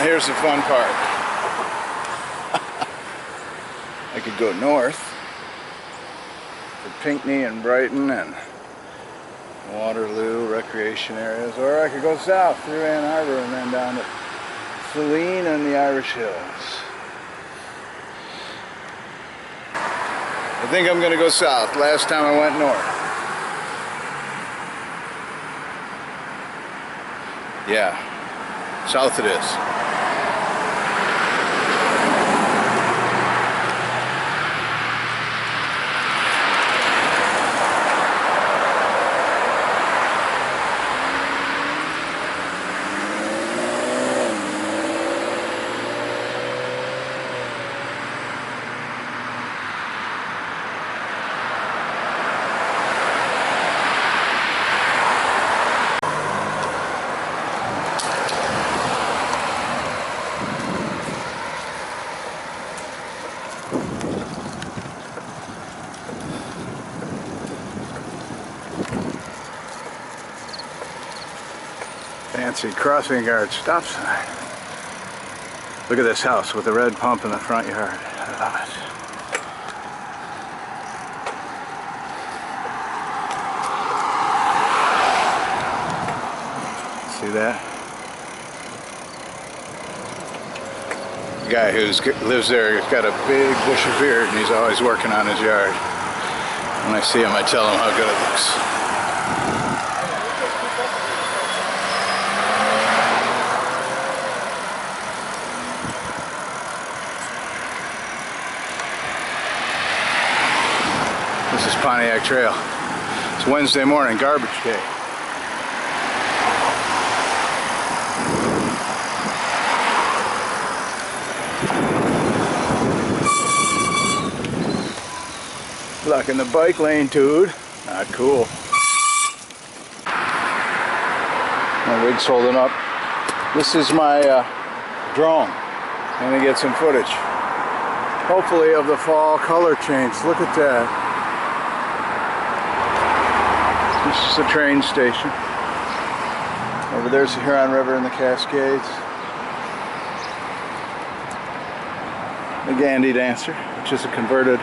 here's the fun part. I could go north to Pinckney and Brighton and Waterloo recreation areas, or I could go south through Ann Arbor and then down to Saline and the Irish Hills. I think I'm going to go south. Last time I went north. Yeah, south it is. Fancy crossing guard stop sign. Look at this house with the red pump in the front yard. I love it. See that? The guy who lives there has got a big bushy beard and he's always working on his yard. When I see him, I tell him how good it looks. This is Pontiac Trail. It's Wednesday morning, garbage day. Blocking the bike lane, dude. Not cool. My rig's holding up. This is my drone. I'm gonna get some footage. Hopefully of the fall color change. Look at that. This is the train station. Over there's the Huron River and the Cascades. The Gandy Dancer, which is a converted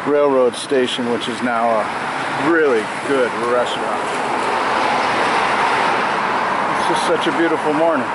railroad station, which is now a really good restaurant. It's just such a beautiful morning.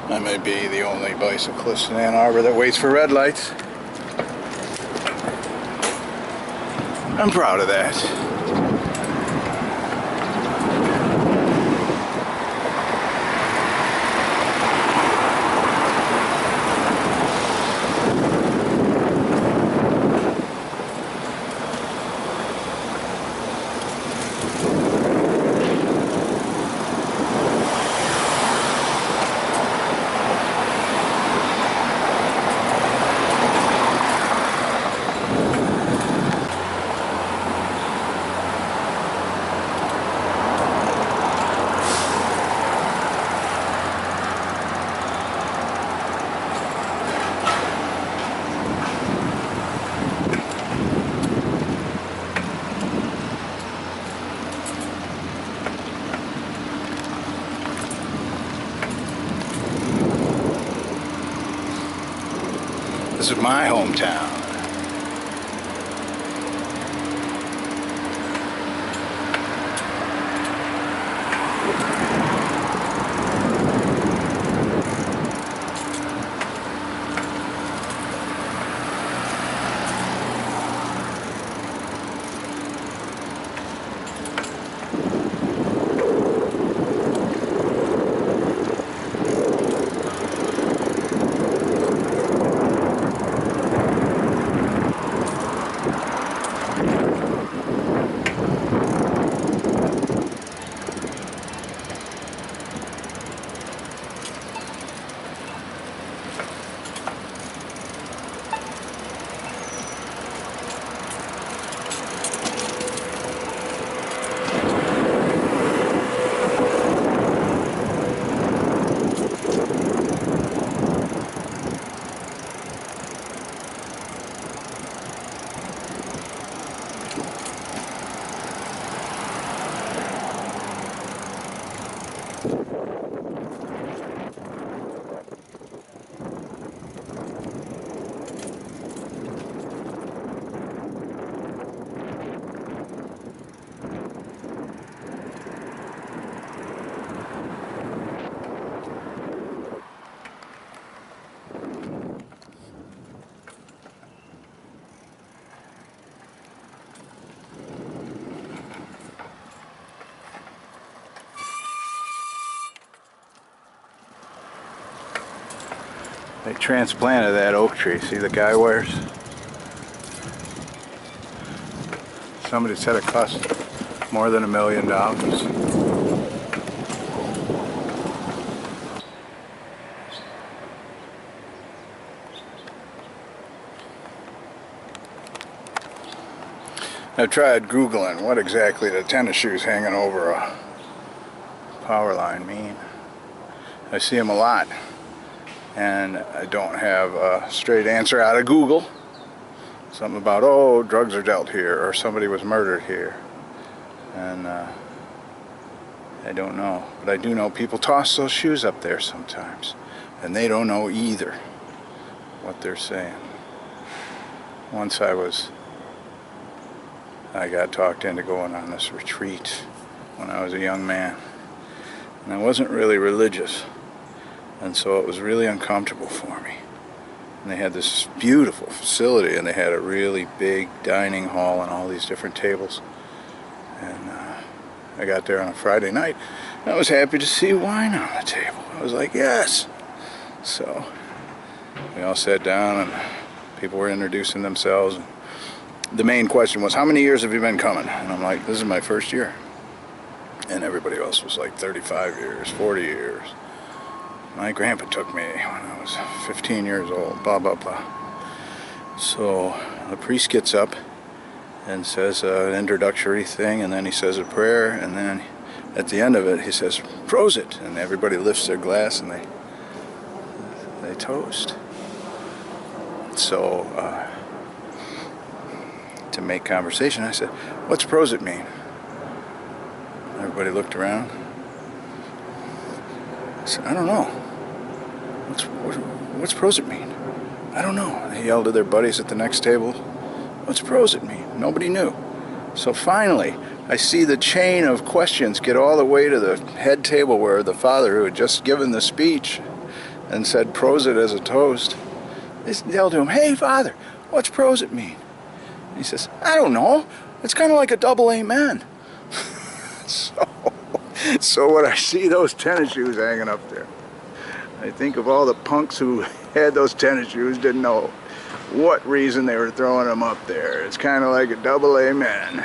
I may be the only bicyclist in Ann Arbor that waits for red lights. I'm proud of that. This is my hometown. They transplanted that oak tree. See the guy wears? Somebody said it cost more than $1 million. I've tried Googling what exactly the tennis shoes hanging over a power line mean. I see them a lot, and I don't have a straight answer out of Google. Something about, oh, drugs are dealt here, or somebody was murdered here. And I don't know. But I do know people toss those shoes up there sometimes, and they don't know either what they're saying. Once I got talked into going on this retreat when I was a young man, and I wasn't really religious, and so it was really uncomfortable for me. And they had this beautiful facility, and they had a really big dining hall and all these different tables. And I got there on a Friday night, and I was happy to see wine on the table. I was like, yes. So we all sat down, and people were introducing themselves. And the main question was, how many years have you been coming? And I'm like, this is my first year. And everybody else was like 35 years, 40 years. My grandpa took me when I was 15 years old, blah, blah, blah. So the priest gets up and says an introductory thing, and then he says a prayer, and then at the end of it he says, Prosit, and everybody lifts their glass and they toast. So to make conversation, I said, what's Prosit mean? Everybody looked around. I said, I don't know. What's Prosit mean? I don't know. They yelled to their buddies at the next table. What's Prosit mean? Nobody knew. So finally, I see the chain of questions get all the way to the head table where the father who had just given the speech and said "Prosit" as a toast, they yelled to him, "Hey, Father, what's Prosit mean?" And he says, "I don't know. It's kind of like a double amen." So when I see those tennis shoes hanging up there, I think of all the punks who had those tennis shoes, didn't know what reason they were throwing them up there. It's kind of like a double amen.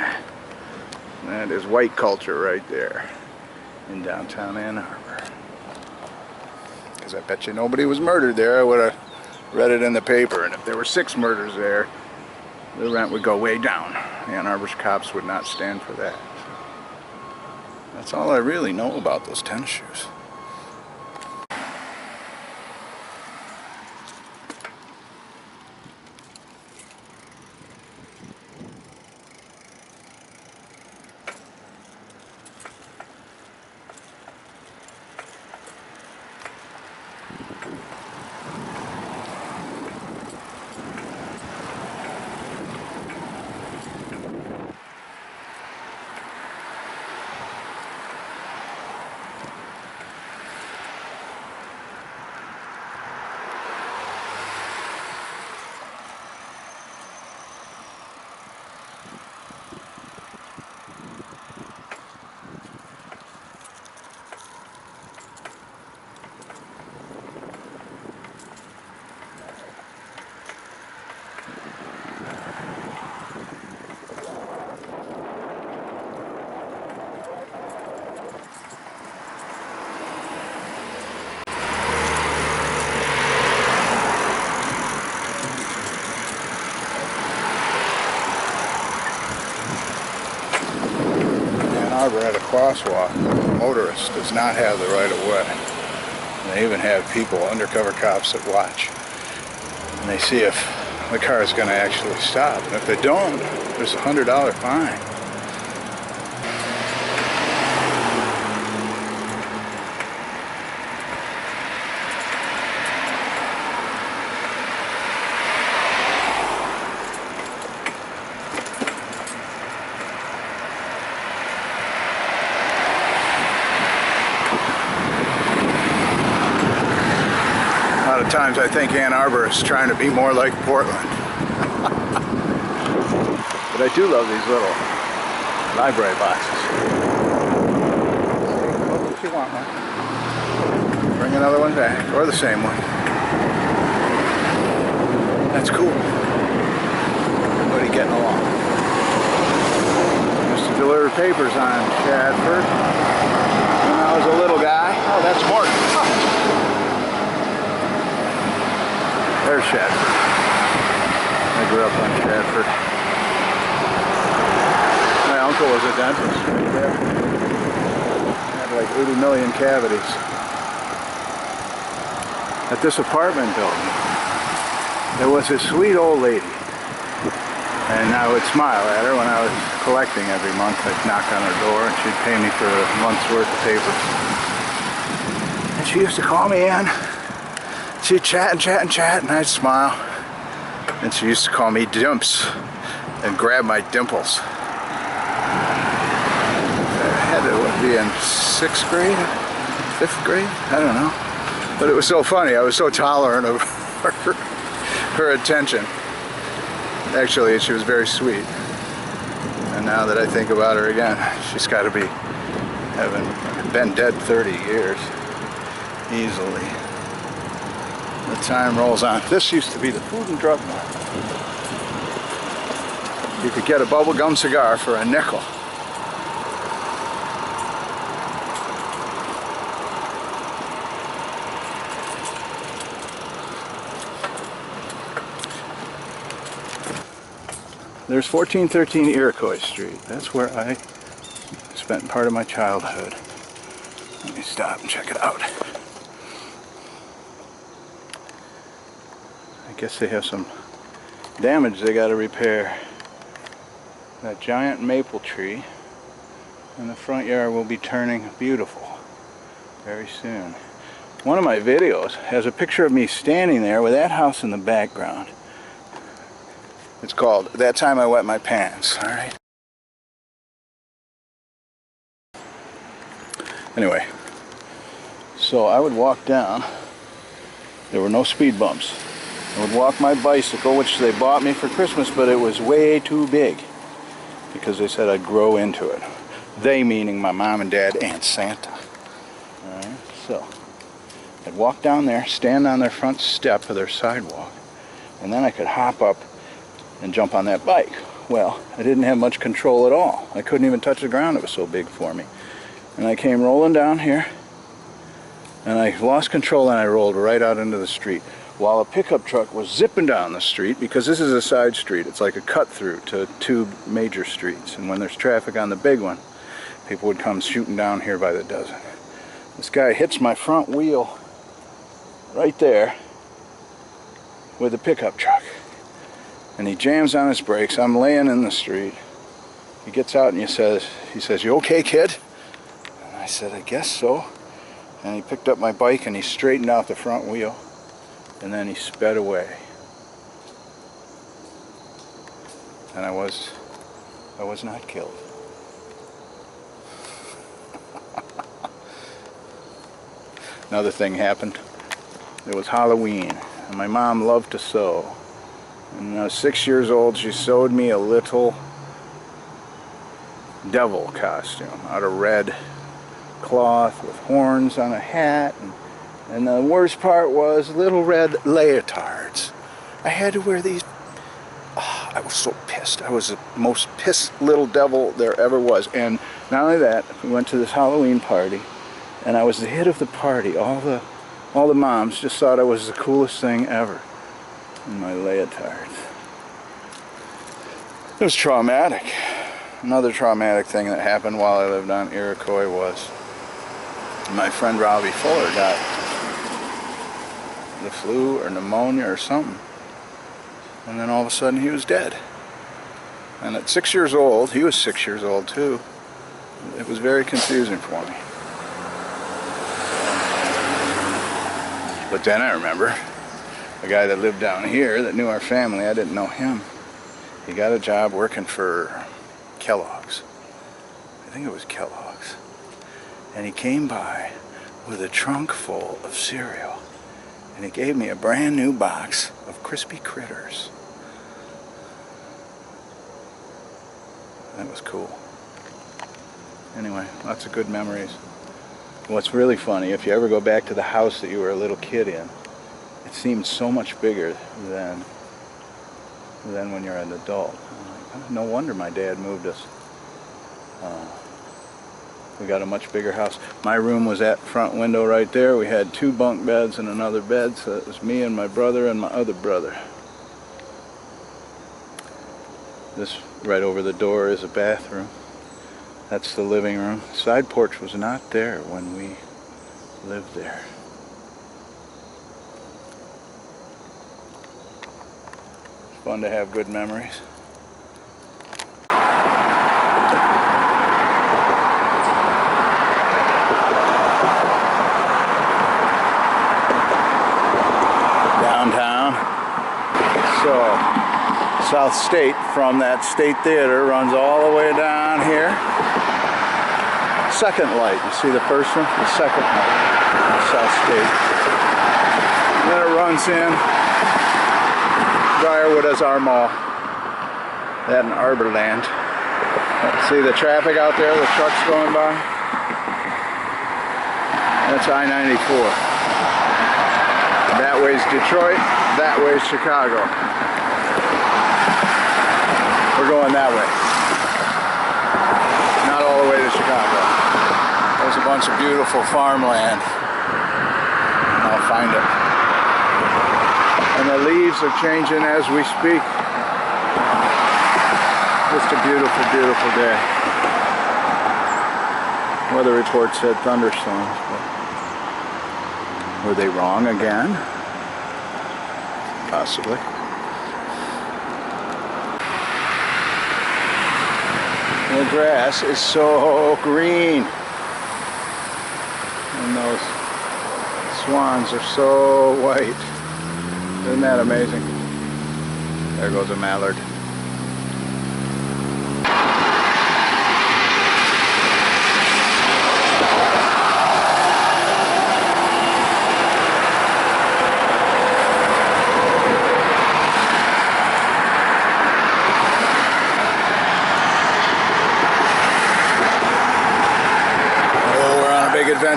That is white culture right there in downtown Ann Arbor. Because I bet you nobody was murdered there. I would have read it in the paper, and if there were 6 murders there, the rent would go way down. Ann Arbor's cops would not stand for that. That's all I really know about those tennis shoes. Arbor at a crosswalk, the motorist does not have the right of way. And they even have people, undercover cops, that watch. And they see if the car is going to actually stop. And if they don't, there's a $100 fine. Times I think Ann Arbor is trying to be more like Portland. But I do love these little library boxes. Oh, if you want one, bring another one back, or the same one. That's cool. Everybody getting along. Used to deliver papers on Shadford when I was a little guy. Oh, that's Morton. Oh. There's Shadford. I grew up on Shadford. My uncle was a dentist right there. Had like 80 million cavities. At this apartment building, there was this sweet old lady. And I would smile at her when I was collecting every month. I'd knock on her door and she'd pay me for a month's worth of papers. And she used to call me in. She'd chat and chat and chat, and I'd smile. And she used to call me Dimps and grab my dimples. I had to be in 6th grade, 5th grade, I don't know. But it was so funny, I was so tolerant of her attention. Actually, she was very sweet. And now that I think about her again, she's got to be having been dead 30 years, easily. The time rolls on. This used to be the Food and Drug Mart. You could get a bubblegum cigar for a nickel. There's 1413 Iroquois Street. That's where I spent part of my childhood. Let me stop and check it out. I guess they have some damage they got to repair. That giant maple tree in the front yard will be turning beautiful very soon. One of my videos has a picture of me standing there with that house in the background. It's called That Time I Wet My Pants. Alright. Anyway, so I would walk down There were no speed bumps. I would walk my bicycle, which they bought me for Christmas, but it was way too big because they said I'd grow into it. They meaning my mom and dad and Santa. Alright, so I'd walk down there, stand on their front step of their sidewalk, and then I could hop up and jump on that bike. Well, I didn't have much control at all. I couldn't even touch the ground, it was so big for me. And I came rolling down here, and I lost control and I rolled right out into the street, while a pickup truck was zipping down the street, because this is a side street. It's like a cut through to two major streets, and when there's traffic on the big one, people would come shooting down here by the dozen. This guy hits my front wheel right there with a pickup truck, and he jams on his brakes. I'm laying in the street. He gets out and he says, "You okay, kid?" And I said, "I guess so." And he picked up my bike and he straightened out the front wheel, and then he sped away. And I was not killed. Another thing happened. It was Halloween, and my mom loved to sew. And when I was 6 years old, she sewed me a little devil costume out of red cloth with horns on a hat, and the worst part was little red leotards. I had to wear these. Oh, I was so pissed. I was the most pissed little devil there ever was. And not only that, we went to this Halloween party, and I was the hit of the party. All the moms just thought I was the coolest thing ever in my leotards. It was traumatic. Another traumatic thing that happened while I lived on Iroquois was my friend Robbie Fuller got the flu or pneumonia or something, and then all of a sudden he was dead. And at 6 years old, he was 6 years old too, it was very confusing for me. But then I remember a guy that lived down here that knew our family. I didn't know him. He got a job working for Kellogg's. I think it was Kellogg's. And he came by with a trunk full of cereal, and he gave me a brand new box of crispy critters. That was cool. Anyway, lots of good memories. What's really funny, if you ever go back to the house that you were a little kid in, it seems so much bigger than when you're an adult. No wonder my dad moved us. We got a much bigger house. My room was at front window right there. We had 2 bunk beds and another bed, so it was me and my brother and my other brother. This right over the door is a bathroom. That's the living room. Side porch was not there when we lived there. It's fun to have good memories. Downtown. So, South State from that State Theater runs all the way down here. Second light, you see the first one? The second light, South State. And then it runs in. Briarwood is our mall. That and Arbor Land. See the traffic out there, the trucks going by? That's I-94. That way's Detroit, that way's Chicago. We're going that way. Not all the way to Chicago. There's a bunch of beautiful farmland. I'll find it. And the leaves are changing as we speak. Just a beautiful, beautiful day. Weather report said thunderstorms, but were they wrong again? Possibly. The grass is so green, and those swans are so white. Isn't that amazing? There goes a mallard.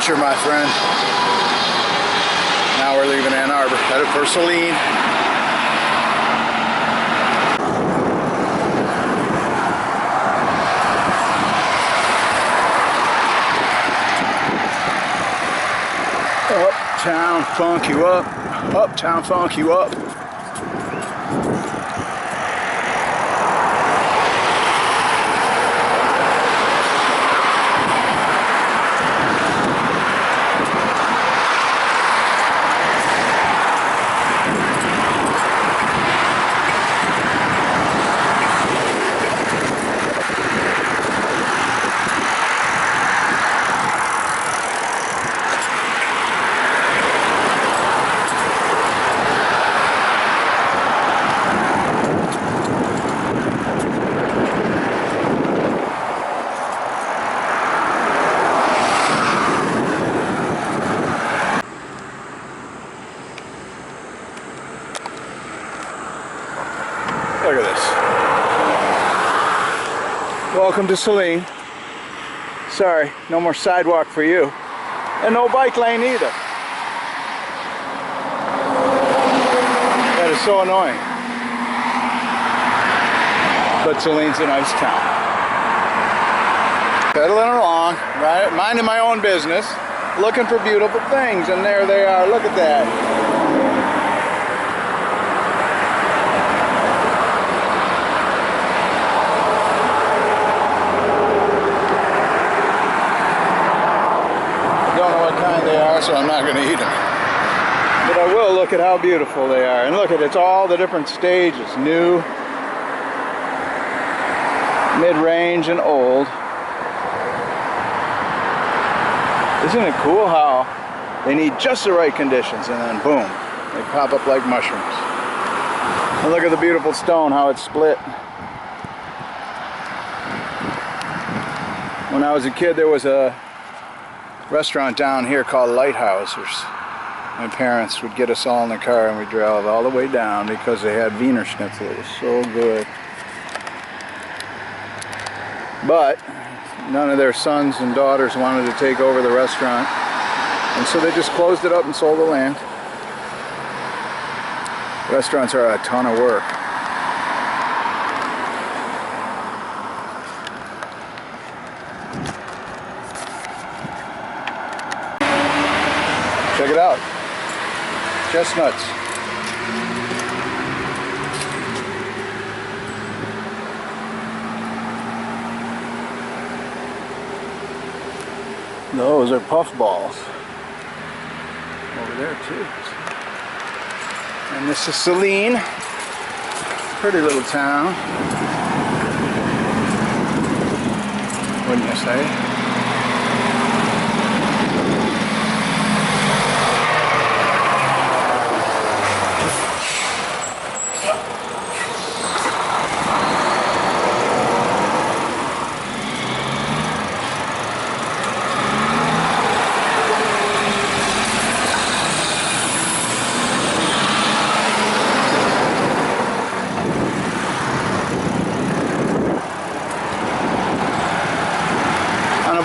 adventure, my friend. Now we're leaving Ann Arbor, headed for Saline. Uptown funk you up. Uptown funk you up. Look at this. Welcome to Saline. Sorry, no more sidewalk for you. And no bike lane either. That is so annoying. But Saline's a nice town. Pedaling along, right, minding my own business, looking for beautiful things, and there they are. Look at that. So I'm not going to eat them, but I will look at how beautiful they are. And look at it's all the different stages: new, mid-range, and old. Isn't it cool how they need just the right conditions and then boom, they pop up like mushrooms? And look at the beautiful stone, how it's split. When I was a kid, there was a restaurant down here called Lighthouse. My parents would get us all in the car and we drove all the way down because they had Wiener Schnitzel. It was so good. But none of their sons and daughters wanted to take over the restaurant, and so they just closed it up and sold the land. Restaurants are a ton of work. Check it out. Chestnuts. Those are puffballs. Over there too. And this is Saline. Pretty little town. Wouldn't you say?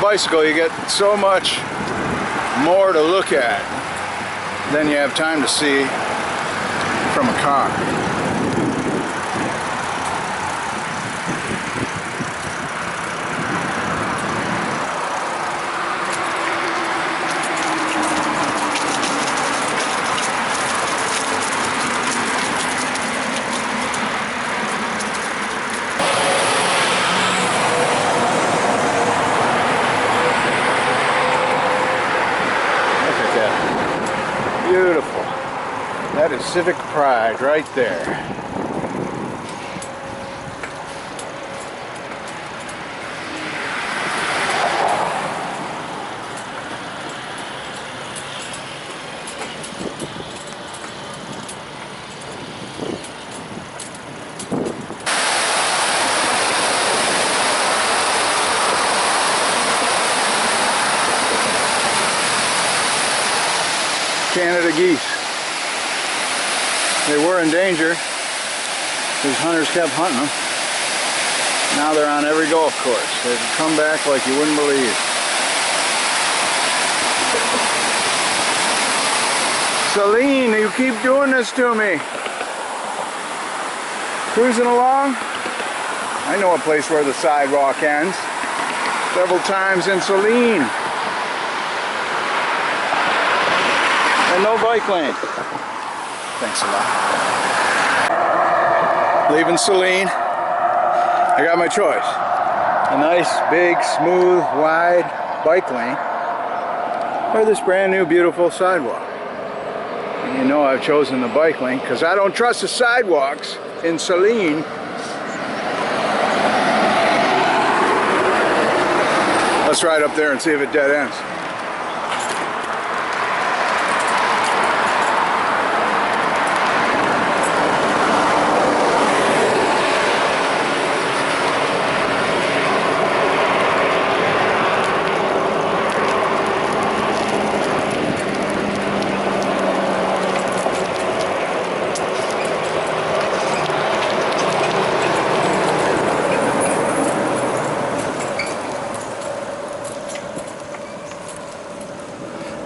Bicycle, you get so much more to look at than you have time to see from a car. Beautiful. That is civic pride right there. Canada geese. They were in danger because hunters kept hunting them. Now they're on every golf course. They've come back like you wouldn't believe. Saline, you keep doing this to me. Cruising along. I know a place where the sidewalk ends. Several times in Saline. And no bike lane. Thanks a lot. Leaving Saline. I got my choice. A nice, big, smooth, wide bike lane. Or this brand new, beautiful sidewalk. And you know I've chosen the bike lane because I don't trust the sidewalks in Saline. Let's ride up there and see if it dead ends.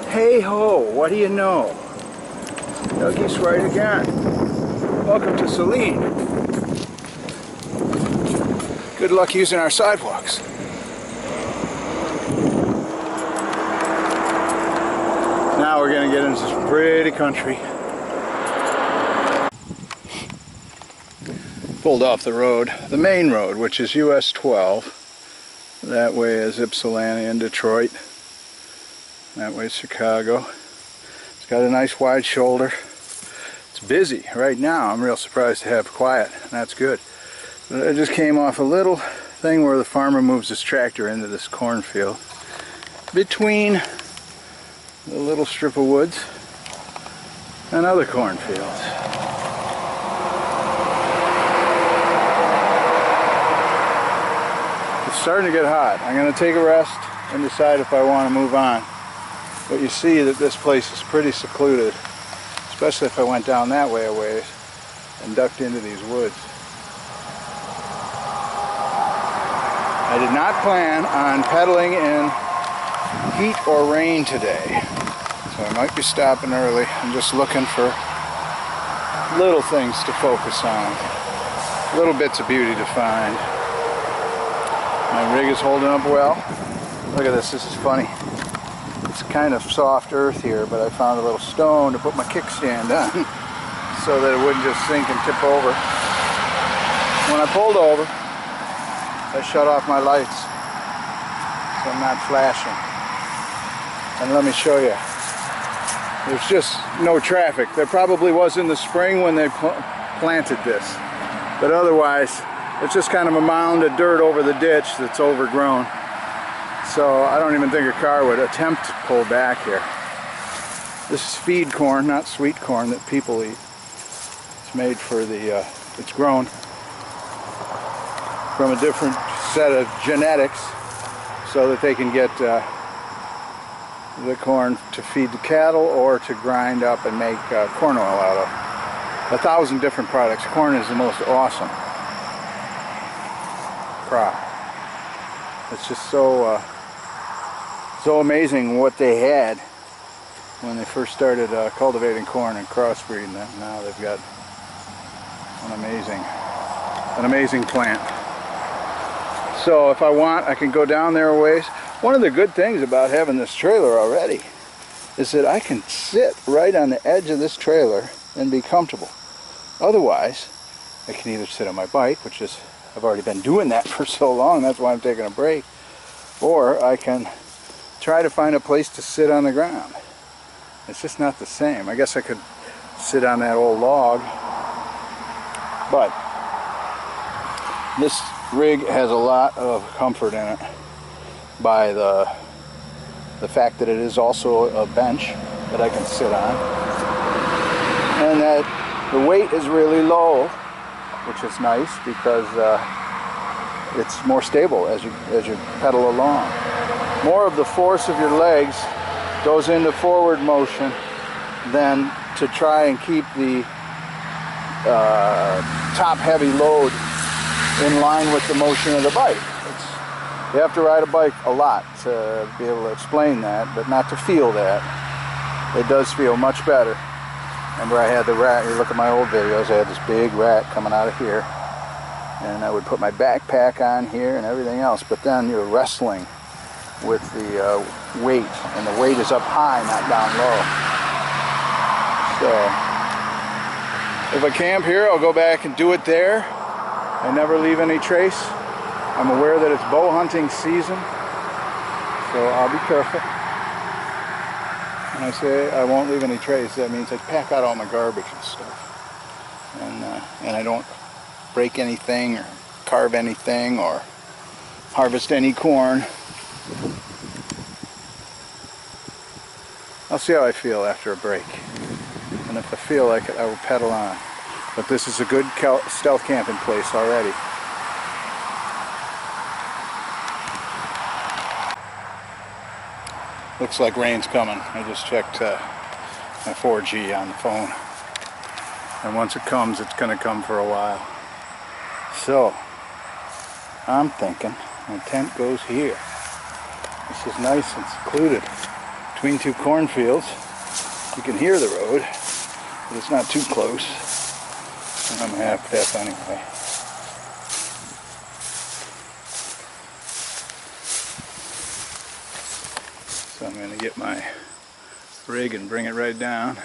Hey ho, what do you know? Dougie's right again. Welcome to Saline. Good luck using our sidewalks. Now we're going to get into some pretty country. Pulled off the road, the main road, which is US 12. That way is Ypsilanti and Detroit. That way Chicago. It's got a nice wide shoulder. It's busy right now. I'm real surprised to have quiet. That's good. But I just came off a little thing where the farmer moves his tractor into this cornfield between the little strip of woods and other cornfields. It's starting to get hot. I'm going to take a rest and decide if I want to move on. But you see that this place is pretty secluded, especially if I went down that way a ways and ducked into these woods. I did not plan on pedaling in heat or rain today, so I might be stopping early. I'm just looking for little things to focus on, little bits of beauty to find. My rig is holding up well. Look at this, this is funny. It's kind of soft earth here, but I found a little stone to put my kickstand on so that it wouldn't just sink and tip over. When I pulled over, I shut off my lights so I'm not flashing. And let me show you. There's just no traffic. There probably was in the spring when they planted this. But otherwise, it's just kind of a mound of dirt over the ditch that's overgrown. So I don't even think a car would attempt to pull back here. This is feed corn, not sweet corn that people eat. It's made for the, it's grown from a different set of genetics so that they can get the corn to feed the cattle or to grind up and make corn oil out of. 1,000 different products. Corn is the most awesome crop. It's just so so amazing what they had when they first started cultivating corn and crossbreeding them. Now they've got an amazing plant. So if I want, I can go down there a ways. One of the good things about having this trailer already is that I can sit right on the edge of this trailer and be comfortable. Otherwise, I can either sit on my bike, which is, I've already been doing that for so long, that's why I'm taking a break, or I can try to find a place to sit on the ground. It's just not the same. I guess I could sit on that old log, but this rig has a lot of comfort in it by the fact that it is also a bench that I can sit on, and that the weight is really low, which is nice because it's more stable as you pedal along. More of the force of your legs goes into forward motion than to try and keep the top heavy load in line with the motion of the bike. You have to ride a bike a lot to be able to explain that, but not to feel that. It does feel much better Remember I had the rat, you look at my old videos, I had this big rat coming out of here. And I would put my backpack on here and everything else, but then you're wrestling with the weight, and the weight is up high, not down low. So, if I camp here, I'll go back and do it there. I never leave any trace. I'm aware that it's bow hunting season, so I'll be careful. When I say I won't leave any trace, that means I pack out all my garbage and stuff. And I don't break anything or carve anything or harvest any corn. I'll see how I feel after a break. And if I feel like it, I will pedal on. But this is a good stealth camping place already. Looks like rain's coming. I just checked my 4G on the phone. And once it comes, it's going to come for a while. So, I'm thinking my tent goes here. This is nice and secluded. Between two cornfields. You can hear the road, but it's not too close. And I'm half deaf anyway. So I'm going to get my rig and bring it right down.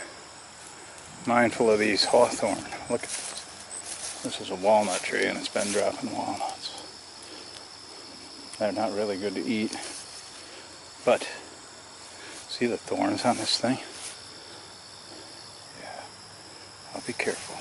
Mindful of these hawthorn. Look at this. This is a walnut tree and it's been dropping walnuts. They're not really good to eat. But, see the thorns on this thing? Yeah, I'll be careful.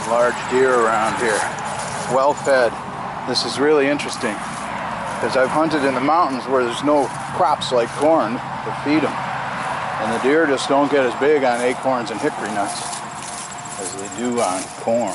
Large deer around here, well fed. This is really interesting because I've hunted in the mountains where there's no crops like corn to feed them, and the deer just don't get as big on acorns and hickory nuts as they do on corn.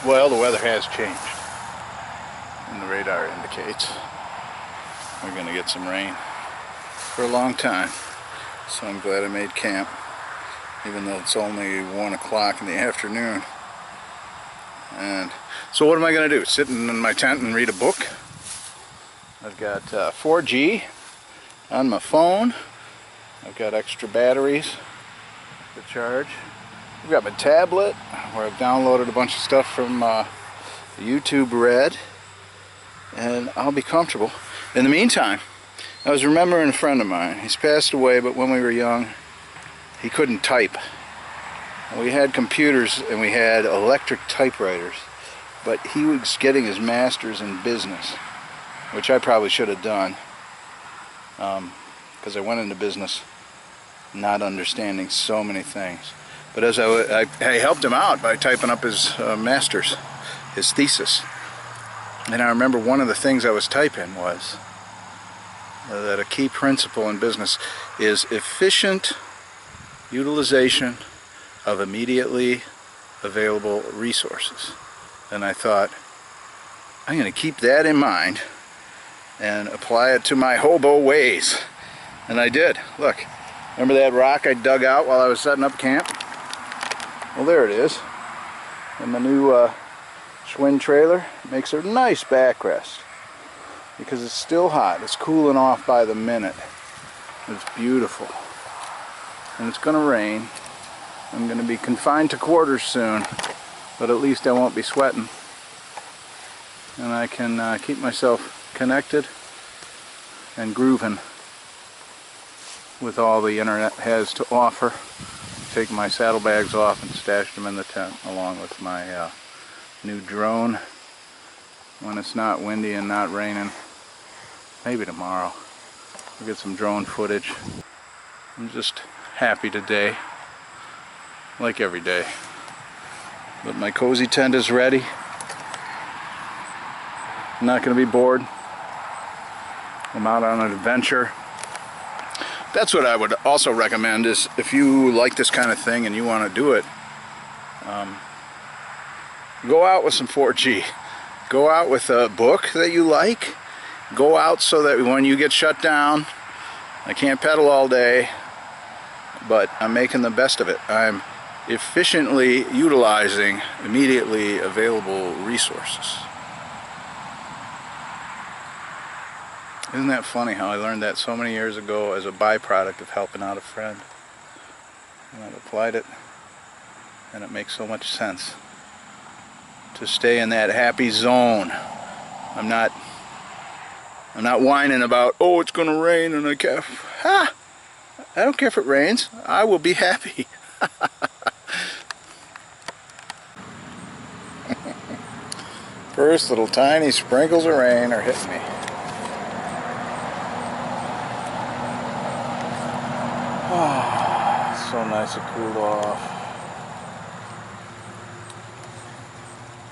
Well, the weather has changed, and the radar indicates we're going to get some rain for a long time. So I'm glad I made camp, even though it's only 1 o'clock in the afternoon. And so what am I going to do? Sit in my tent and read a book? I've got 4G on my phone. I've got extra batteries to charge. I've got my tablet where I've downloaded a bunch of stuff from YouTube Red, and I'll be comfortable. In the meantime, I was remembering a friend of mine. He's passed away, but when we were young, he couldn't type. And we had computers and we had electric typewriters. but he was getting his master's in business, which I probably should have done, because I went into business not understanding so many things. But as I helped him out by typing up his master's, his thesis. And I remember one of the things I was typing was that a key principle in business is efficient utilization of immediately available resources. And I thought, I'm going to keep that in mind and apply it to my hobo ways. And I did. Look, remember that rock I dug out while I was setting up camp? Well, there it is. And the new Schwinn trailer makes a nice backrest because it's still hot. It's cooling off by the minute. It's beautiful. And it's going to rain. I'm going to be confined to quarters soon, but at least I won't be sweating. And I can keep myself connected and grooving with all the internet has to offer. Take my saddlebags off and stash them in the tent along with my new drone when it's not windy and not raining. Maybe tomorrow we'll get some drone footage. I'm just happy today, like every day. But my cozy tent is ready. I'm not going to be bored. I'm out on an adventure. That's what I would also recommend, is if you like this kind of thing and you want to do it, go out with some 4G. Go out with a book that you like. Go out so that when you get shut down, I can't pedal all day, but I'm making the best of it. I'm efficiently utilizing immediately available resources. Isn't that funny how I learned that so many years ago as a byproduct of helping out a friend? And I've applied it, and it makes so much sense to stay in that happy zone. I'm not whining about, oh, it's gonna rain and I can't. I don't care if it rains. I will be happy. First little tiny sprinkles of rain are hitting me. Oh, so nice it cooled off.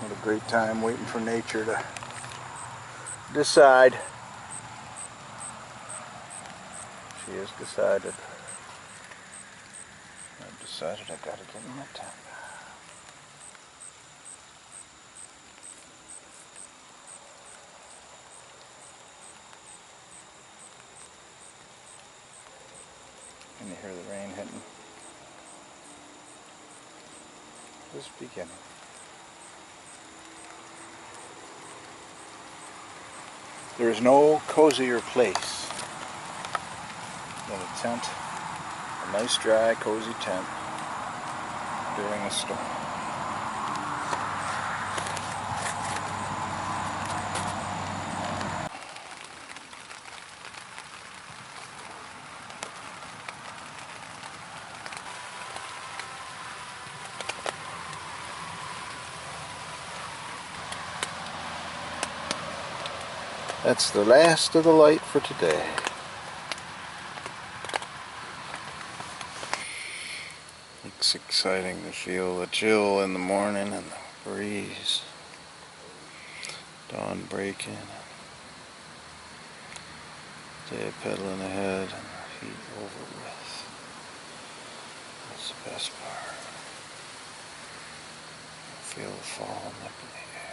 What a great time waiting for nature to decide. She has decided. I've decided I gotta get in that tent. Can you hear the rain hitting? Just beginning. There is no cozier place than a tent, a nice dry cozy tent during a storm. That's the last of the light for today. It's exciting to feel the chill in the morning and the breeze. Dawn breaking. Day pedaling ahead and the heat over with. That's the best part. Feel the fall up in the air.